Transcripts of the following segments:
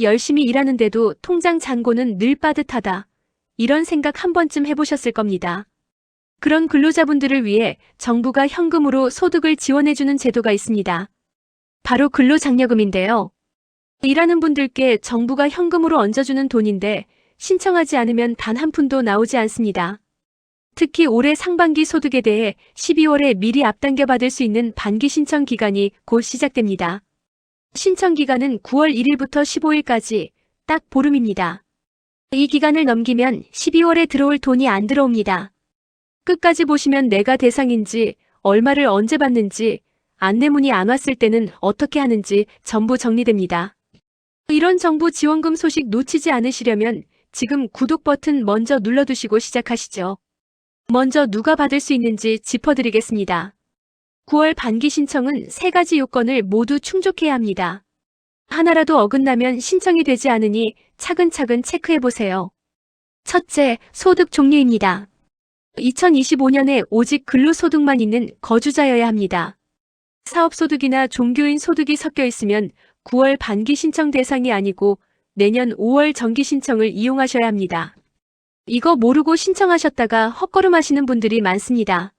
열심히 일하는데도 통장 잔고는 늘 빠듯하다. 이런 생각 한 번쯤 해보셨을 겁니다. 그런 근로자분들을 위해 정부가 현금으로 소득을 지원해주는 제도가 있습니다. 바로 근로장려금인데요. 일하는 분들께 정부가 현금으로 얹어주는 돈인데 신청하지 않으면 단 한 푼도 나오지 않습니다. 특히 올해 상반기 소득에 대해 12월에 미리 앞당겨 받을 수 있는 반기 신청 기간이 곧 시작됩니다. 신청 기간은 9월 1일부터 15일까지 딱 보름입니다. 이 기간을 넘기면 12월에 들어올 돈이 안 들어옵니다. 끝까지 보시면 내가 대상인지, 얼마를 언제 받는지, 안내문이 안 왔을 때는 어떻게 하는지 전부 정리됩니다. 이런 정부 지원금 소식 놓치지 않으시려면 지금 구독 버튼 먼저 눌러두시고 시작하시죠. 먼저 누가 받을 수 있는지 짚어드리겠습니다. 9월 반기 신청은 3가지 요건을 모두 충족해야 합니다. 하나라도 어긋나면 신청이 되지 않으니 차근차근 체크해보세요. 첫째, 소득 종류입니다. 2025년에 오직 근로소득만 있는 거주자여야 합니다. 사업소득이나 종교인 소득이 섞여 있으면 9월 반기 신청 대상이 아니고 내년 5월 정기 신청을 이용하셔야 합니다. 이거 모르고 신청하셨다가 헛걸음하시는 분들이 많습니다.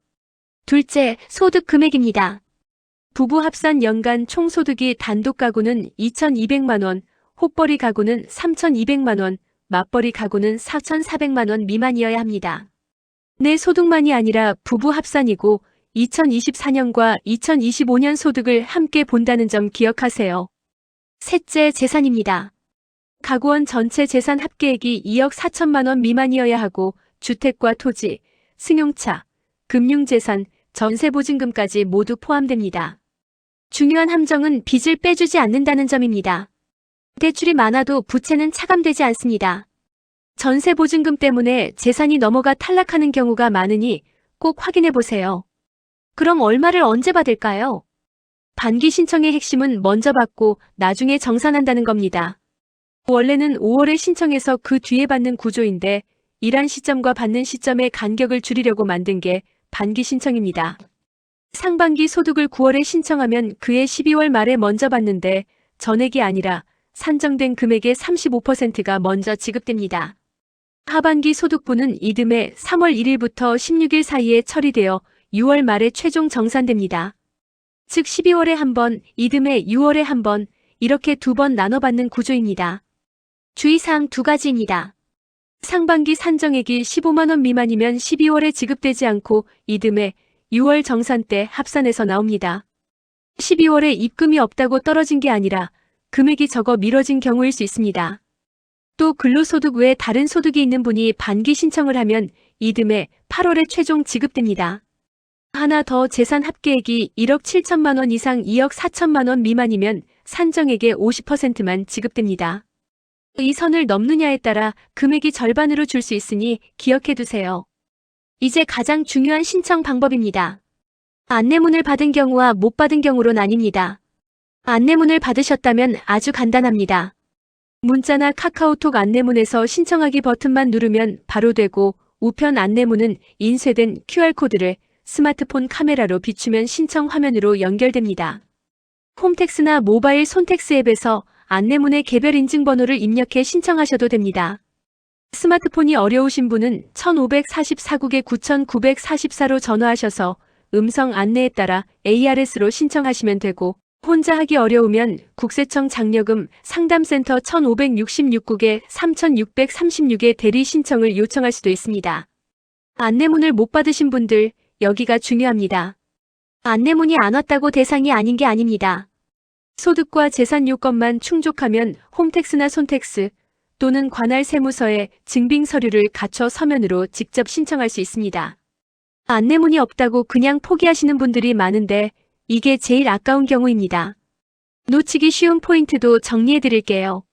둘째, 소득 금액입니다. 부부 합산 연간 총소득이 단독 가구는 2,200만 원, 혹벌이 가구는 3,200만 원, 맞벌이 가구는 4,400만 원 미만이어야 합니다. 내 소득만이 아니라 부부 합산이고 2024년과 2025년 소득을 함께 본다는 점 기억하세요. 셋째, 재산입니다. 가구원 전체 재산 합계액이 2억 4천만 원 미만이어야 하고 주택과 토지, 승용차, 금융재산, 전세보증금까지 모두 포함됩니다. 중요한 함정은 빚을 빼주지 않는다는 점입니다. 대출이 많아도 부채는 차감되지 않습니다. 전세보증금 때문에 재산이 넘어가 탈락하는 경우가 많으니 꼭 확인해보세요. 그럼 얼마를 언제 받을까요? 반기 신청의 핵심은 먼저 받고 나중에 정산한다는 겁니다. 원래는 5월에 신청해서 그 뒤에 받는 구조인데 일한 시점과 받는 시점의 간격을 줄이려고 만든 게 반기 신청입니다. 상반기 소득을 9월에 신청하면 그해 12월 말에 먼저 받는데 전액이 아니라 산정된 금액의 35%가 먼저 지급됩니다. 하반기 소득분은 이듬해 3월 1일부터 16일 사이에 처리되어 6월 말에 최종 정산됩니다. 즉 12월에 한 번, 이듬해 6월에 한 번, 이렇게 2번 나눠 받는 구조입니다. 주의사항 2가지입니다. 상반기 산정액이 15만 원 미만이면 12월에 지급되지 않고 이듬해 6월 정산 때 합산해서 나옵니다. 12월에 입금이 없다고 떨어진 게 아니라 금액이 적어 미뤄진 경우일 수 있습니다. 또 근로소득 외에 다른 소득이 있는 분이 반기 신청을 하면 이듬해 8월에 최종 지급됩니다. 하나 더 재산 합계액이 1억 7천만 원 이상 2억 4천만 원 미만이면 산정액의 50%만 지급됩니다. 이 선을 넘느냐에 따라 금액이 절반으로 줄 수 있으니 기억해두세요. 이제 가장 중요한 신청 방법입니다. 안내문을 받은 경우와 못 받은 경우로 나뉩니다. 안내문을 받으셨다면 아주 간단합니다. 문자나 카카오톡 안내문에서 신청하기 버튼만 누르면 바로 되고 우편 안내문은 인쇄된 QR코드를 스마트폰 카메라로 비추면 신청 화면으로 연결됩니다. 홈택스나 모바일 손택스 앱에서 안내문의 개별 인증번호를 입력해 신청하셔도 됩니다. 스마트폰이 어려우신 분은 1544국에 9944로 전화하셔서 음성 안내에 따라 ARS로 신청하시면 되고 혼자 하기 어려우면 국세청 장려금 상담센터 1566국에 3636의 대리 신청을 요청할 수도 있습니다. 안내문을 못 받으신 분들, 여기가 중요합니다. 안내문이 안 왔다고 대상이 아닌 게 아닙니다. 소득과 재산 요건만 충족하면 홈택스나 손택스 또는 관할 세무서에 증빙 서류를 갖춰 서면으로 직접 신청할 수 있습니다. 안내문이 없다고 그냥 포기하시는 분들이 많은데 이게 제일 아까운 경우입니다. 놓치기 쉬운 포인트도 정리해 드릴게요.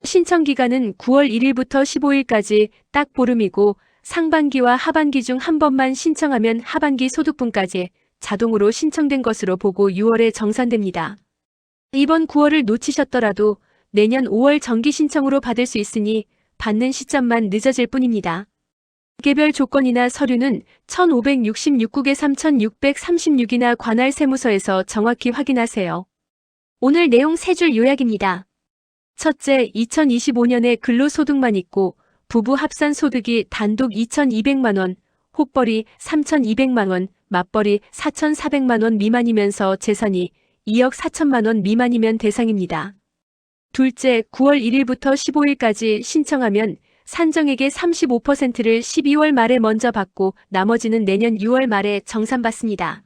신청 기간은 9월 1일부터 15일까지 딱 보름이고 상반기와 하반기 중 한 번만 신청하면 하반기 소득분까지 자동으로 신청된 것으로 보고 6월에 정산됩니다. 이번 9월을 놓치셨더라도 내년 5월 정기 신청으로 받을 수 있으니 받는 시점만 늦어질 뿐입니다. 개별 조건이나 서류는 1566국에 3636이나 관할 세무서에서 정확히 확인하세요. 오늘 내용 3줄 요약입니다. 첫째, 2025년에 근로소득만 있고 부부 합산 소득이 단독 2,200만 원, 혹벌이 3,200만 원, 맞벌이 4,400만 원 미만이면서 재산이 2억 4천만 원 미만이면 대상입니다. 둘째, 9월 1일부터 15일까지 신청하면 산정액의 35%를 12월 말에 먼저 받고 나머지는 내년 6월 말에 정산받습니다.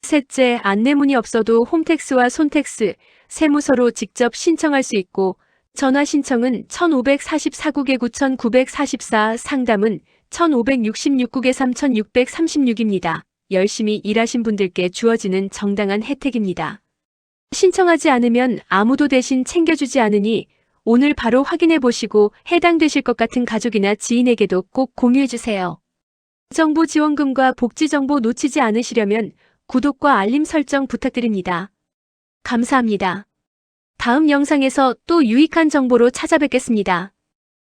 셋째, 안내문이 없어도 홈택스와 손택스, 세무서로 직접 신청할 수 있고 전화 신청은 1544국에 9944, 상담은 1566국에 3636입니다. 열심히 일하신 분들께 주어지는 정당한 혜택입니다. 신청하지 않으면 아무도 대신 챙겨주지 않으니 오늘 바로 확인해 보시고 해당되실 것 같은 가족이나 지인에게도 꼭 공유해 주세요. 정부 지원금과 복지 정보 놓치지 않으시려면 구독과 알림 설정 부탁드립니다. 감사합니다. 다음 영상에서 또 유익한 정보로 찾아뵙겠습니다.